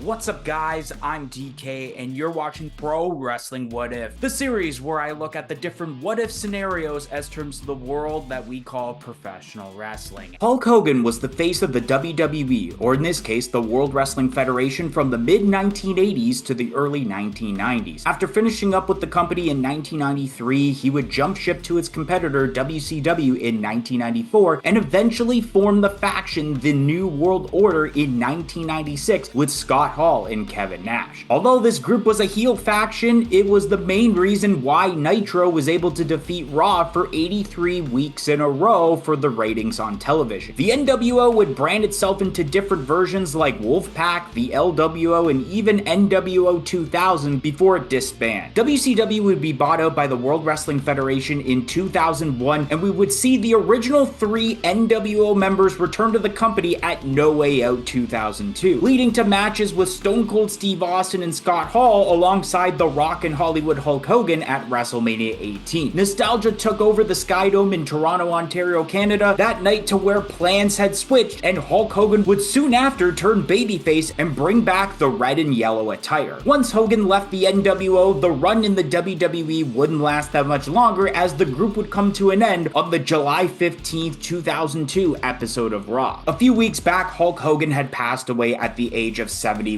What's up, guys? I'm DK, and you're watching Pro Wrestling What If, the series where I look at the different what if scenarios as terms of the world that we call professional wrestling. Hulk Hogan was the face of the WWE, or in this case, the World Wrestling Federation, from the mid-1980s to the early 1990s. After finishing up with the company in 1993, he would jump ship to its competitor WCW in 1994, and eventually form the faction The New World Order in 1996 with Scott Hall and Kevin Nash. Although this group was a heel faction, it was the main reason why Nitro was able to defeat Raw for 83 weeks in a row for the ratings on television. The NWO would brand itself into different versions like Wolfpack, the LWO, and even NWO 2000 before it disbanded. WCW would be bought out by the World Wrestling Federation in 2001, and we would see the original 3 NWO members return to the company at No Way Out 2002, leading to matches with Stone Cold Steve Austin and Scott Hall alongside The Rock and Hollywood Hulk Hogan at WrestleMania 18. Nostalgia took over the Skydome in Toronto, Ontario, Canada that night to where plans had switched, and Hulk Hogan would soon after turn babyface and bring back the red and yellow attire. Once Hogan left the NWO, the run in the WWE wouldn't last that much longer, as the group would come to an end on the July 15th, 2002 episode of Raw. A few weeks back, Hulk Hogan had passed away at the age of 71,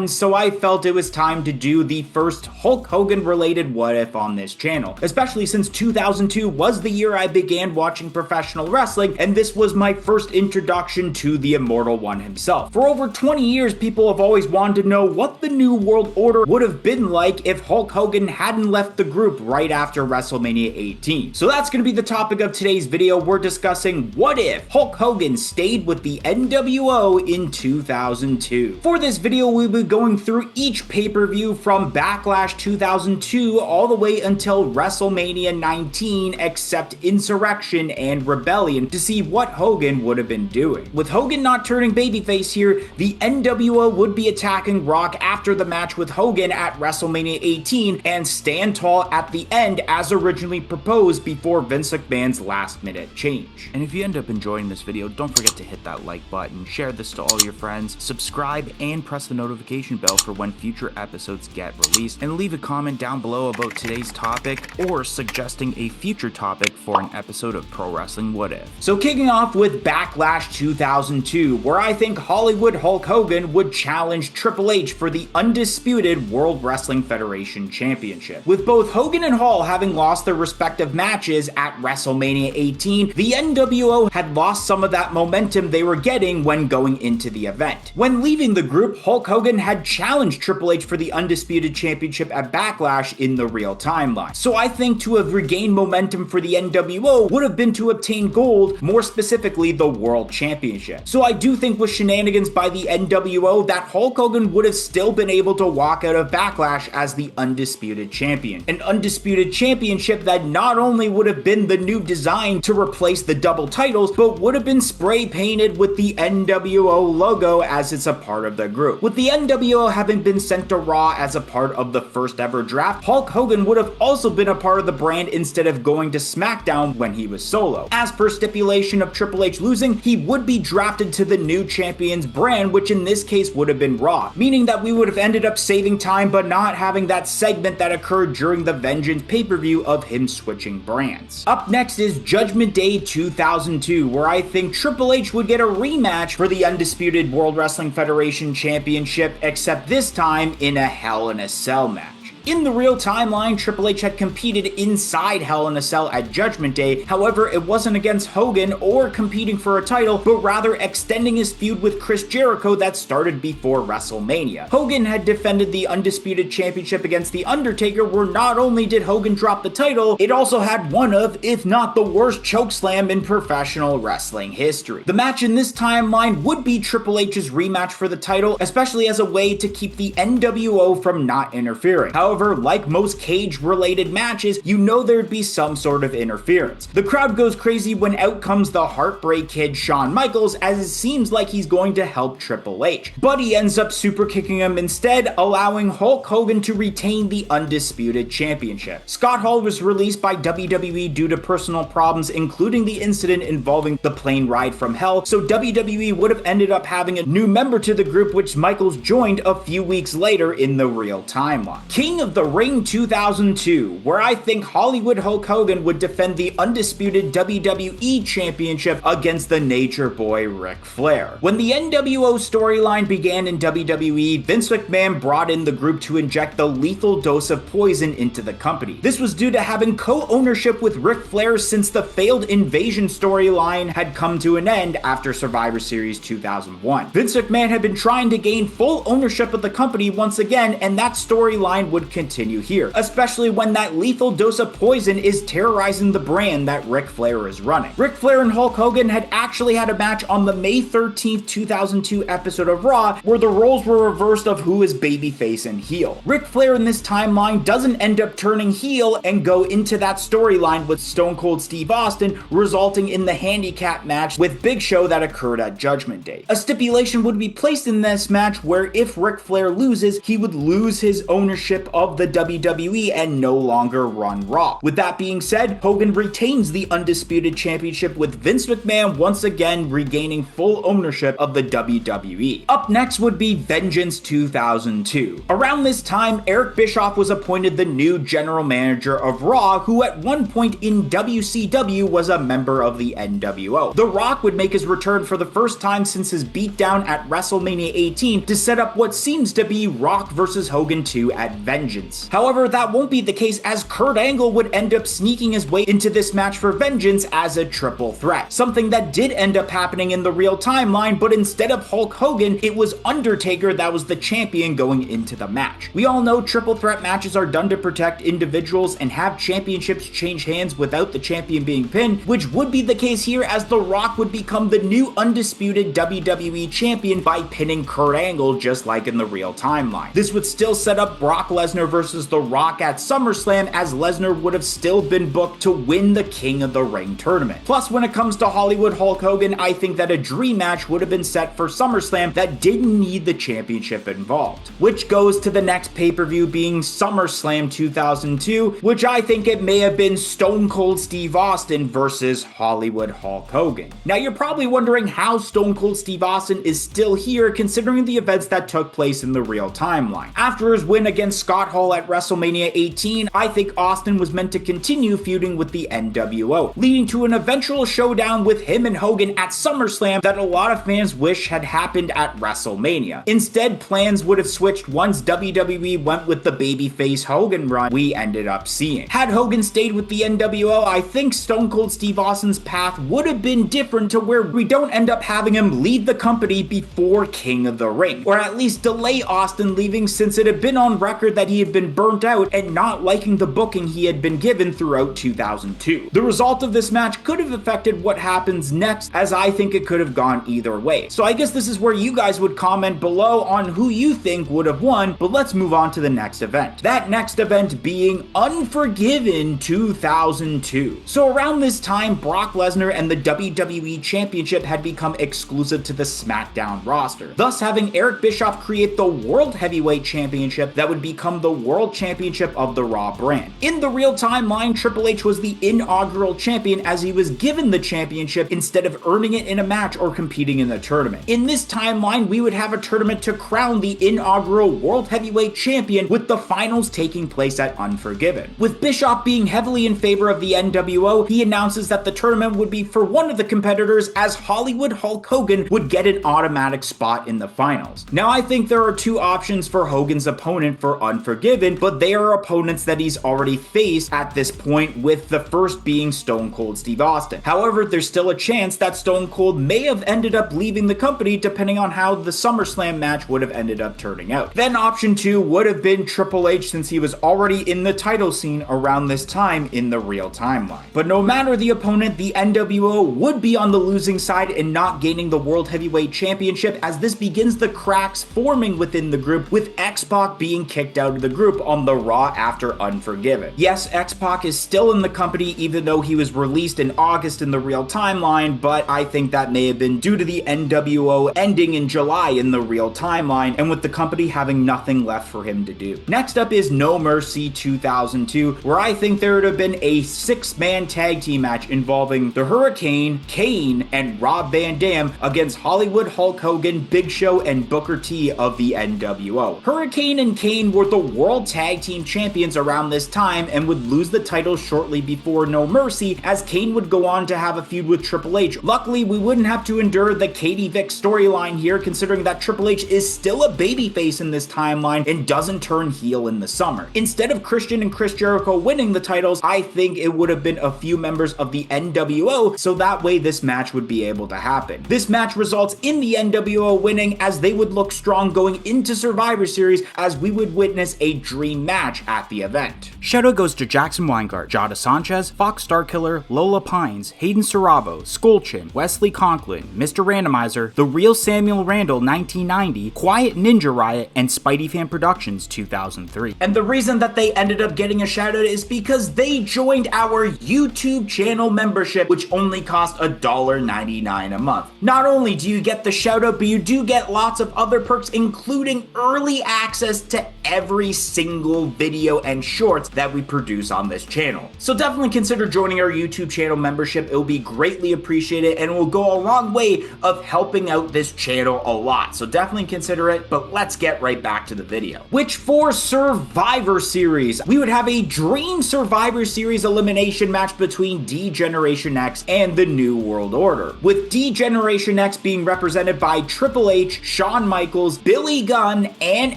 so I felt it was time to do the first Hulk Hogan related what if on this channel, especially since 2002 was the year I began watching professional wrestling, and this was my first introduction to the Immortal One himself. For over 20 years, people have always wanted to know what the New World Order would have been like if Hulk Hogan hadn't left the group right after WrestleMania 18. So that's going to be the topic of today's video. We're discussing what if Hulk Hogan stayed with the NWO in 2002. For this video, we'll be going through each pay-per-view from Backlash 2002 all the way until WrestleMania 19, except Insurrection and Rebellion, to see what Hogan would have been doing. With Hogan not turning babyface here, the NWO would be attacking Rock after the match with Hogan at WrestleMania 18 and stand tall at the end as originally proposed before Vince McMahon's last-minute change. And if you end up enjoying this video, don't forget to hit that like button, share this to all your friends, subscribe, and press the notification bell for when future episodes get released, and leave a comment down below about today's topic or suggesting a future topic for an episode of Pro Wrestling What If. So kicking off with Backlash 2002, where I think Hollywood Hulk Hogan would challenge Triple H for the undisputed World Wrestling Federation Championship. With both Hogan and Hall having lost their respective matches at WrestleMania 18, the NWO had lost some of that momentum they were getting when going into the event. When leaving the group, Hulk Hogan had challenged Triple H for the Undisputed Championship at Backlash in the real timeline. So I think to have regained momentum for the NWO would have been to obtain gold, more specifically the World Championship. So I do think with shenanigans by the NWO that Hulk Hogan would have still been able to walk out of Backlash as the Undisputed Champion. An Undisputed Championship that not only would have been the new design to replace the double titles, but would have been spray painted with the NWO logo as it's a part of the group. With the NWO having been sent to Raw as a part of the first ever draft, Hulk Hogan would have also been a part of the brand instead of going to SmackDown when he was solo. As per stipulation of Triple H losing, he would be drafted to the new champion's brand, which in this case would have been Raw, meaning that we would have ended up saving time but not having that segment that occurred during the Vengeance pay-per-view of him switching brands. Up next is Judgment Day 2002, where I think Triple H would get a rematch for the Undisputed World Wrestling Federation Championship, except this time in a Hell in a Cell match. In the real timeline, Triple H had competed inside Hell in a Cell at Judgment Day. However, it wasn't against Hogan or competing for a title, but rather extending his feud with Chris Jericho that started before WrestleMania. Hogan had defended the Undisputed Championship against The Undertaker, where not only did Hogan drop the title, it also had one of, if not the worst chokeslam in professional wrestling history. The match in this timeline would be Triple H's rematch for the title, especially as a way to keep the NWO from not interfering. However, However, like most cage-related matches, you know there'd be some sort of interference. The crowd goes crazy when out comes the Heartbreak Kid Shawn Michaels, as it seems like he's going to help Triple H. But he ends up super kicking him instead, allowing Hulk Hogan to retain the Undisputed Championship. Scott Hall was released by WWE due to personal problems, including the incident involving the plane ride from hell, so WWE would have ended up having a new member to the group, which Michaels joined a few weeks later in the real timeline. King of the Ring 2002, where I think Hollywood Hulk Hogan would defend the undisputed WWE Championship against the Nature Boy Ric Flair. When the NWO storyline began in WWE, Vince McMahon brought in the group to inject the lethal dose of poison into the company. This was due to having co-ownership with Ric Flair since the failed Invasion storyline had come to an end after Survivor Series 2001. Vince McMahon had been trying to gain full ownership of the company once again, and that storyline would continue here, especially when that lethal dose of poison is terrorizing the brand that Ric Flair is running. Ric Flair and Hulk Hogan had actually had a match on the May 13th, 2002 episode of Raw, where the roles were reversed of who is babyface and heel. Ric Flair in this timeline doesn't end up turning heel and go into that storyline with Stone Cold Steve Austin, resulting in the handicap match with Big Show that occurred at Judgment Day. A stipulation would be placed in this match where if Ric Flair loses, he would lose his ownership of the WWE and no longer run Raw. With that being said, Hogan retains the Undisputed Championship, with Vince McMahon once again regaining full ownership of the WWE. Up next would be Vengeance 2002. Around this time, Eric Bischoff was appointed the new general manager of Raw, who at one point in WCW was a member of the NWO. The Rock would make his return for the first time since his beatdown at WrestleMania 18 to set up what seems to be Rock vs. Hogan 2 at Vengeance. However, that won't be the case, as Kurt Angle would end up sneaking his way into this match for Vengeance as a triple threat. Something that did end up happening in the real timeline, but instead of Hulk Hogan, it was Undertaker that was the champion going into the match. We all know triple threat matches are done to protect individuals and have championships change hands without the champion being pinned, which would be the case here, as The Rock would become the new undisputed WWE champion by pinning Kurt Angle, just like in the real timeline. This would still set up Brock Lesnar versus The Rock at SummerSlam, as Lesnar would have still been booked to win the King of the Ring tournament. Plus, when it comes to Hollywood Hulk Hogan, I think that a dream match would have been set for SummerSlam that didn't need the championship involved. Which goes to the next pay-per-view being SummerSlam 2002, which I think it may have been Stone Cold Steve Austin versus Hollywood Hulk Hogan. Now, you're probably wondering how Stone Cold Steve Austin is still here, considering the events that took place in the real timeline. After his win against Scott Hall at WrestleMania 18, I think Austin was meant to continue feuding with the NWO, leading to an eventual showdown with him and Hogan at SummerSlam that a lot of fans wish had happened at WrestleMania. Instead, plans would have switched once WWE went with the babyface Hogan run we ended up seeing. Had Hogan stayed with the NWO, I think Stone Cold Steve Austin's path would have been different, to where we don't end up having him leave the company before King of the Ring, or at least delay Austin leaving, since it had been on record that he had been burnt out and not liking the booking he had been given throughout 2002. The result of this match could have affected what happens next, as I think it could have gone either way. So I guess this is where you guys would comment below on who you think would have won, but let's move on to the next event. That next event being Unforgiven 2002. So around this time, Brock Lesnar and the WWE Championship had become exclusive to the SmackDown roster, thus having Eric Bischoff create the World Heavyweight Championship that would become the World Championship of the Raw brand. In the real timeline, Triple H was the inaugural champion, as he was given the championship instead of earning it in a match or competing in the tournament. In this timeline, we would have a tournament to crown the inaugural World Heavyweight Champion, with the finals taking place at Unforgiven. With Bischoff being heavily in favor of the NWO, he announces that the tournament would be for one of the competitors, as Hollywood Hulk Hogan would get an automatic spot in the finals. Now, I think there are two options for Hogan's opponent for Unforgiven, but they are opponents that he's already faced at this point, with the first being Stone Cold Steve Austin. However, there's still a chance that Stone Cold may have ended up leaving the company, depending on how the SummerSlam match would have ended up turning out. Then option two would have been Triple H, since he was already in the title scene around this time in the real timeline. But no matter the opponent, the NWO would be on the losing side and not gaining the World Heavyweight Championship, as this begins the cracks forming within the group, with X-Pac being kicked out of the group on the Raw after Unforgiven. Yes, X-Pac is still in the company even though he was released in August in the real timeline, but I think that may have been due to the NWO ending in July in the real timeline and with the company having nothing left for him to do. Next up is No Mercy 2002, where I think there would have been a 6-man tag team match involving the Hurricane, Kane, and Rob Van Dam against Hollywood Hulk Hogan, Big Show, and Booker T of the NWO. Hurricane and Kane were the World Tag Team Champions around this time and would lose the titles shortly before No Mercy, as Kane would go on to have a feud with Triple H. Luckily, we wouldn't have to endure the Katie Vick storyline here, considering that Triple H is still a babyface in this timeline and doesn't turn heel in the summer. Instead of Christian and Chris Jericho winning the titles, I think it would have been a few members of the NWO, so that way this match would be able to happen. This match results in the NWO winning, as they would look strong going into Survivor Series, as we would witness a dream match at the event. Shout out goes to Jackson Weingart, Jada Sanchez, Fox Starkiller, Lola Pines, Hayden Sarabo, Skullchin, Wesley Conklin, Mr. Randomizer, The Real Samuel Randall 1990, Quiet Ninja Riot, and Spidey Fan Productions 2003. And the reason that they ended up getting a shout out is because they joined our YouTube channel membership, which only cost $1.99 a month. Not only do you get the shout out, but you do get lots of other perks, including early access to every single video and shorts that we produce on this channel. So definitely consider joining our YouTube channel membership. It will be greatly appreciated and will go a long way of helping out this channel a lot. So definitely consider it, but let's get right back to the video. Which for Survivor Series, we would have a dream Survivor Series elimination match between D-Generation X and the New World Order, with D-Generation X being represented by Triple H, Shawn Michaels, Billy Gunn, and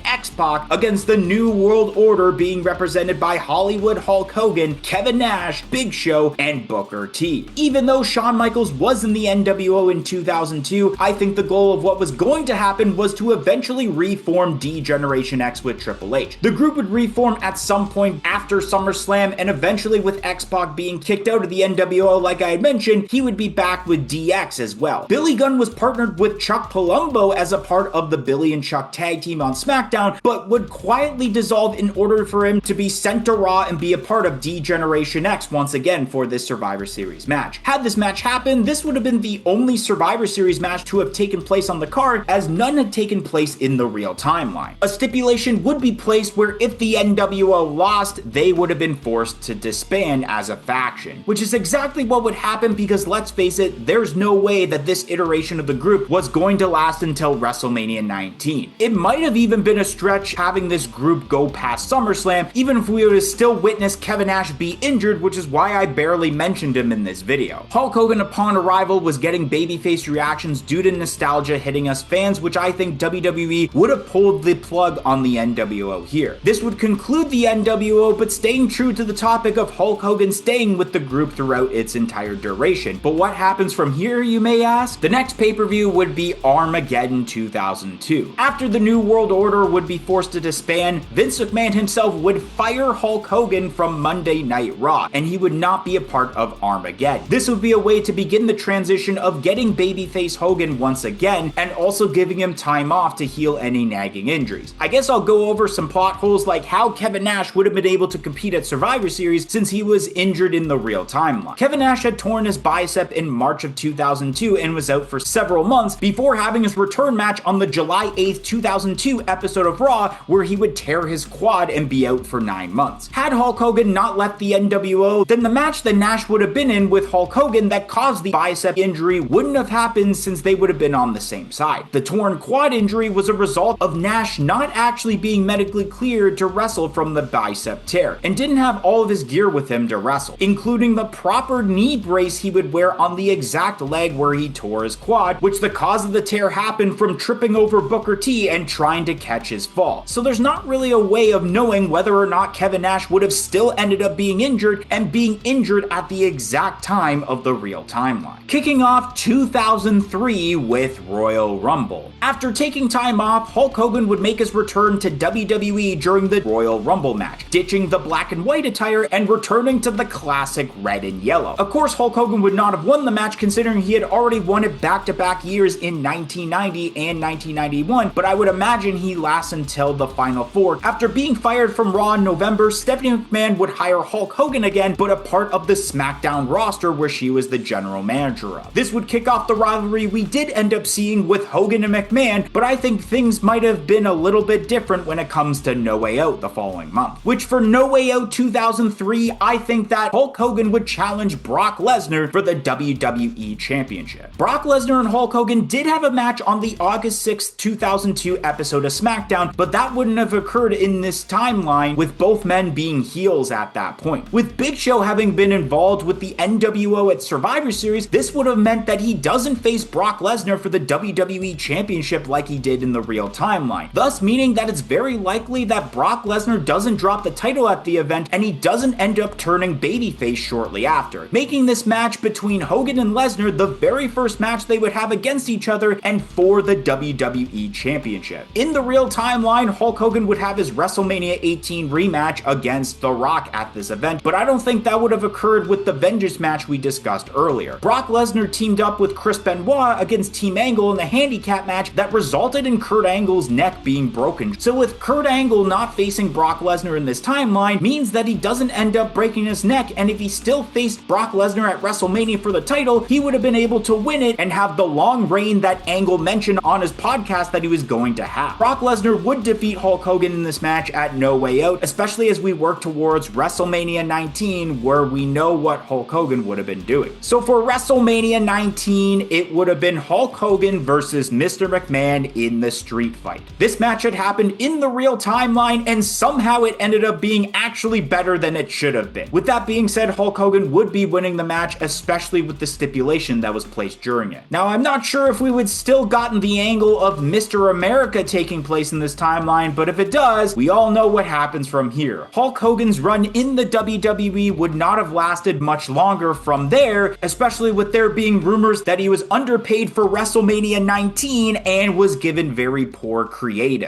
X-Pac against the New World Order being represented by Hollywood Hulk Hogan, Kevin Nash, Big Show, and Booker T. Even though Shawn Michaels was in the NWO in 2002, I think the goal of what was going to happen was to eventually reform D-Generation X with Triple H. The group would reform at some point after SummerSlam, and eventually with X-Pac being kicked out of the NWO like I had mentioned, he would be back with DX as well. Billy Gunn was partnered with Chuck Palumbo as a part of the Billy and Chuck tag team on SmackDown, but would quietly dissolve in order for him to be sent to Raw and be a part of D-Generation X once again for this Survivor Series match. Had this match happened, this would have been the only Survivor Series match to have taken place on the card, as none had taken place in the real timeline. A stipulation would be placed where if the NWO lost, they would have been forced to disband as a faction, which is exactly what would happen, because let's face it, there's no way that this iteration of the group was going to last until WrestleMania 19. It might have even been a stretch having this group go past SummerSlam, even if we would have still witnessed Kevin Nash be injured, which is why I barely mentioned him in this video. Hulk Hogan upon arrival was getting babyface reactions due to nostalgia hitting us fans, which I think WWE would have pulled the plug on the NWO here. This would conclude the NWO, but staying true to the topic of Hulk Hogan staying with the group throughout its entire duration. But what happens from here, you may ask? The next pay-per-view would be Armageddon 2002. After the New World Order would be forced to disband, Vince McMahon himself would fire Hulk Hogan from Monday Night Raw, and he would not be a part of Armageddon. This would be a way to begin the transition of getting babyface Hogan once again, and also giving him time off to heal any nagging injuries. I guess I'll go over some plot holes like how Kevin Nash would have been able to compete at Survivor Series since he was injured in the real timeline. Kevin Nash had torn his bicep in March of 2002 and was out for several months before having his return match on the July 8th, 2002 episode of Raw, where he would tear his quad and be out for 9 months. Had Hulk Hogan not left the NWO, then the match that Nash would have been in with Hulk Hogan that caused the bicep injury wouldn't have happened, since they would have been on the same side. The torn quad injury was a result of Nash not actually being medically cleared to wrestle from the bicep tear, and didn't have all of his gear with him to wrestle, including the proper knee brace he would wear on the exact leg where he tore his quad, which the cause of the tear happened from tripping over Booker T and trying to catch his fall. So there's not really a way of knowing whether or not Kevin Nash would have still ended up being injured, and being injured at the exact time of the real timeline. Kicking off 2003 with Royal Rumble. After taking time off, Hulk Hogan would make his return to WWE during the Royal Rumble match, ditching the black and white attire and returning to the classic red and yellow. Of course, Hulk Hogan would not have won the match, considering he had already won it back-to-back years in 1990 and 1991, but I would imagine he lasts until the final Final Four. After being fired from Raw in November, Stephanie McMahon would hire Hulk Hogan again, but a part of the SmackDown roster where she was the general manager of. This would kick off the rivalry we did end up seeing with Hogan and McMahon, but I think things might have been a little bit different when it comes to No Way Out the following month. Which for No Way Out 2003, I think that Hulk Hogan would challenge Brock Lesnar for the WWE Championship. Brock Lesnar and Hulk Hogan did have a match on the August 6, 2002 episode of SmackDown, but that wouldn't have occurred in this timeline with both men being heels at that point. With Big Show having been involved with the NWO at Survivor Series, this would have meant that he doesn't face Brock Lesnar for the WWE Championship like he did in the real timeline, thus meaning that it's very likely that Brock Lesnar doesn't drop the title at the event and he doesn't end up turning babyface shortly after, making this match between Hogan and Lesnar the very first match they would have against each other and for the WWE Championship. In the real timeline, Hulk Hogan would have his WrestleMania 18 rematch against The Rock at this event, but I don't think that would have occurred with the Vengeance match we discussed earlier. Brock Lesnar teamed up with Chris Benoit against Team Angle in the handicap match that resulted in Kurt Angle's neck being broken. So with Kurt Angle not facing Brock Lesnar in this timeline means that he doesn't end up breaking his neck, and if he still faced Brock Lesnar at WrestleMania for the title, he would have been able to win it and have the long reign that Angle mentioned on his podcast that he was going to have. Brock Lesnar would defeat Hulk Hogan in this match at No Way Out, especially as we work towards WrestleMania 19, where we know what Hulk Hogan would have been doing. So for WrestleMania 19, it would have been Hulk Hogan versus Mr. McMahon in the street fight. This match had happened in the real timeline, and somehow it ended up being actually better than it should have been. With that being said, Hulk Hogan would be winning the match, especially with the stipulation that was placed during it. Now, I'm not sure if we would still gotten the angle of Mr. America taking place in this timeline, but if it does, we all know what happens from here. Hulk Hogan's run in the WWE would not have lasted much longer from there, especially with there being rumors that he was underpaid for WrestleMania 19 and was given very poor creative.